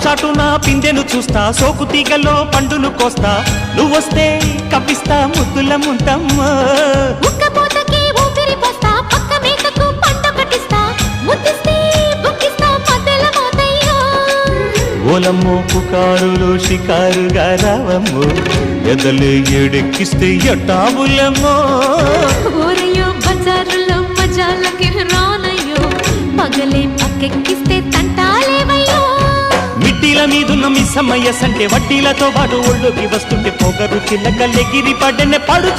చాటున పిందెను చూస్తా, సోకు తీగలో పండును కోస్తా, నువ్వొస్తే కప్పిస్తా ముద్దుల ముంతమ్మ. ఉక్కపోతకి ఊపిరి పోస్తా, పక్క మేకకు పంట కట్టిస్తా, ముద్దిస్తే బుక్కిస్తా మధ్యల మోతయ్యో. ఓలమ్మో పుకారులు షికారుగా రావమ్మో, ఎదలే ఏడెక్కిస్తే ఎట్టావులమ్మో. ఊరయ్యో బజారులో మజాలకి రానయ్యో, పగలే పక్కెక్కిస్తే తంటాలేవయ్యో. మిట్టిల మీదున్న మిస్సమ్మయ్య సంటే వడ్డీలతో పాటు ఒళ్ళోకి వస్తుంటే పొగరు చిల్లకల్లెగిరి పడ్డనే పడు